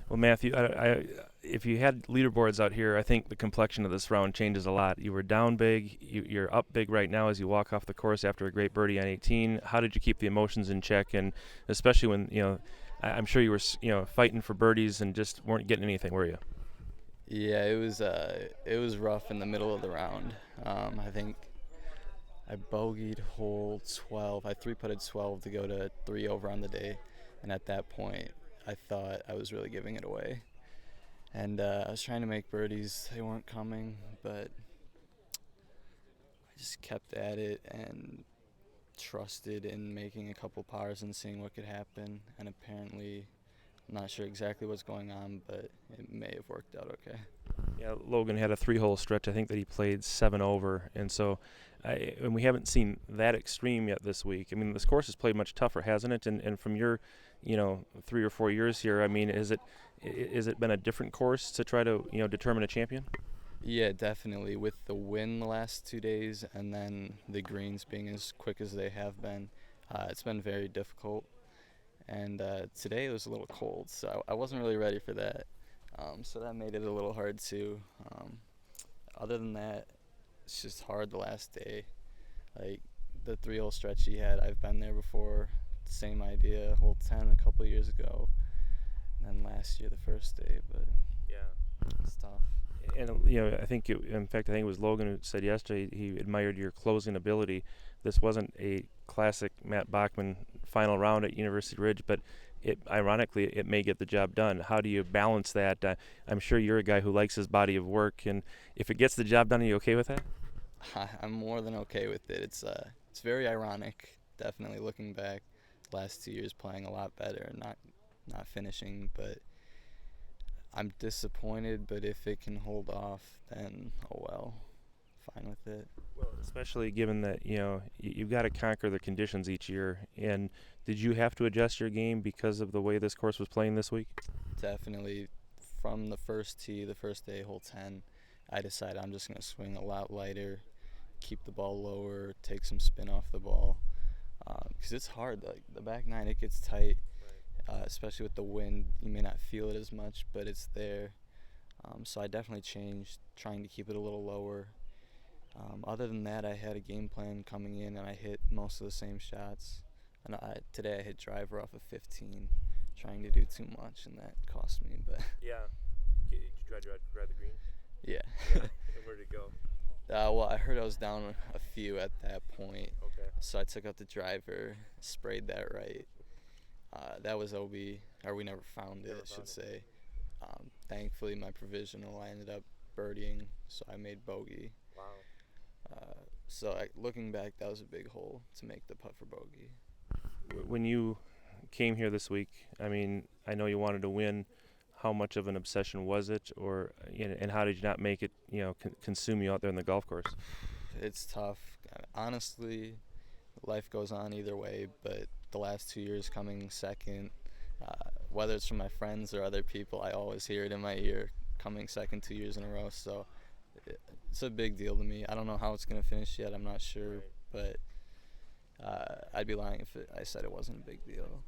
Well, Matthew, if you had leaderboards out here, I think the complexion of this round changes a lot. You were down big, you're up big right now as you walk off the course after a great birdie on 18. How did you keep the emotions in check, and especially when I'm sure you were fighting for birdies and just weren't getting anything, were you? Yeah, it was rough in the middle of the round. I think I bogeyed hole 12. I three-putted 12 to go to 3 over on the day, and at that point, I thought I was really giving it away. And I was trying to make birdies; they weren't coming, but I just kept at it and trusted in making a couple pars and seeing what could happen. And apparently, I'm not sure exactly what's going on, but it may have worked out okay. Yeah, Logan had a three-hole stretch. I think that he played 7 over, and so, and we haven't seen that extreme yet this week. I mean, this course has played much tougher, hasn't it? And from your, 3 or 4 years here, I mean, is it been a different course to try to determine a champion? Yeah, definitely. With the wind the last 2 days and then the greens being as quick as they have been, it's been very difficult. And today it was a little cold, so I wasn't really ready for that. So that made it a little hard too. Other than that, it's just hard the last day. Like the 3 hole stretch he had, I've been there before. Same idea, hole 10 a couple of years ago. And then last year, the first day, but Yeah. it's tough. And I think in fact, I think it was Logan who said yesterday he admired your closing ability. This wasn't a classic Matt Bachmann final round at University Ridge, but ironically it may get the job done. How do you balance that? I'm sure you're a guy who likes his body of work, and if it gets the job done, are you okay with that? I'm more than okay with it. It's very ironic. Definitely looking back, last 2 years playing a lot better, not finishing, but I'm disappointed. But if it can hold off, then oh well, fine with it. Well, especially given that you've got to conquer the conditions each year. And did you have to adjust your game because of the way this course was playing this week? Definitely, from the first tee, the first day, hole 10, I decided I'm just gonna swing a lot lighter, keep the ball lower, take some spin off the ball, because it's hard. Like the back nine, it gets tight, especially with the wind. You may not feel it as much, but it's there. So I definitely changed, trying to keep it a little lower. Other than that, I had a game plan coming in, and I hit most of the same shots. And today I hit driver off of 15, trying to do too much, and that cost me. But Yeah. Did you try to drive the green? yeah. Yeah. And where did it go? Well, I heard I was down a few at that point, Okay. so I took out the driver, sprayed that right. That was OB, or we never found it, Never I should found it. say. Thankfully, my provisional, I ended up birdieing, so I made bogey. Wow. So looking back, that was a big hole to make the putt for bogey. When you came here this week, I mean, I know you wanted to win. How much of an obsession was it, or and how did you not make it, consume you out there in the golf course? It's tough. Honestly, life goes on either way, but the last 2 years coming second, whether it's from my friends or other people, I always hear it in my ear, coming second 2 years in a row. So it's a big deal to me. I don't know how it's going to finish yet. I'm not sure, but I'd be lying if I said it wasn't a big deal.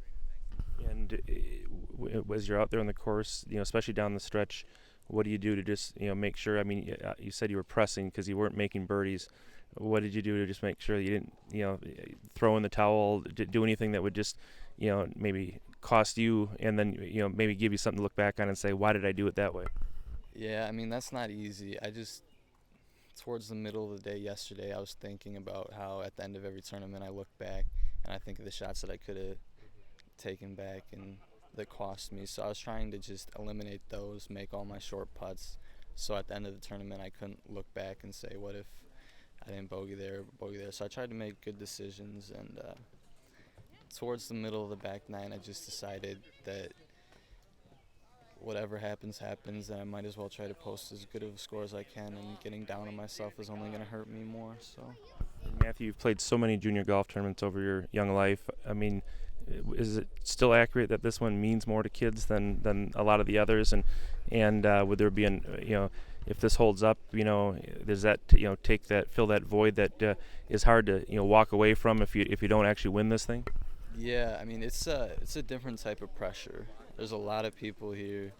And as you're out there on the course, especially down the stretch, what do you do to just make sure? I mean, you said you were pressing because you weren't making birdies. What did you do to just make sure that you didn't throw in the towel, do anything that would just maybe cost you, and then maybe give you something to look back on and say, why did I do it that way? Yeah, I mean, that's not easy. Towards the middle of the day yesterday, I was thinking about how at the end of every tournament I look back and I think of the shots that I could have taken back and that cost me. So I was trying to just eliminate those, make all my short putts. So at the end of the tournament, I couldn't look back and say, what if I didn't bogey there, bogey there. So I tried to make good decisions. And towards the middle of the back nine, I just decided that whatever happens, happens, and I might as well try to post as good of a score as I can, and getting down on myself is only going to hurt me more. So Matthew, you've played so many junior golf tournaments over your young life. I mean, is it still accurate that this one means more to kids than a lot of the others? And would there be if this holds up, does that fill that void that is hard to walk away from if you don't actually win this thing? yeah, I mean it's a different type of pressure. There's a lot of people here.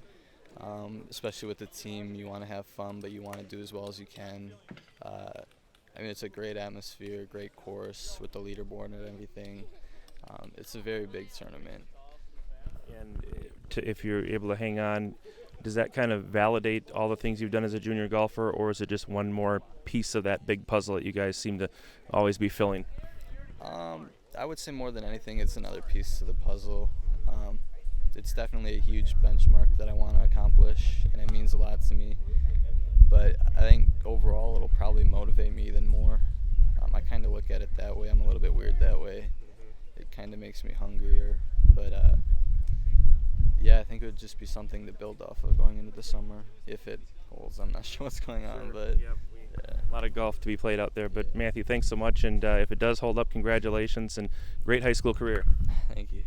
Especially with the team. You want to have fun, but you want to do as well as you can. I mean, it's a great atmosphere, great course with the leaderboard and everything. It's a very big tournament. And if you're able to hang on, does that kind of validate all the things you've done as a junior golfer, or is it just one more piece of that big puzzle that you guys seem to always be filling? I would say more than anything, it's another piece to the puzzle. It's definitely a huge benchmark that I want to accomplish, and it means a lot to me. But I think overall it'll probably motivate me even more. I kind of look at it that way. I'm a little bit weird that way. It kind of makes me hungrier. But yeah, I think it would just be something to build off of going into the summer. If it holds, I'm not sure what's going on. But yeah. A lot of golf to be played out there. But Matthew, thanks so much. And if it does hold up, congratulations and great high school career. Thank you.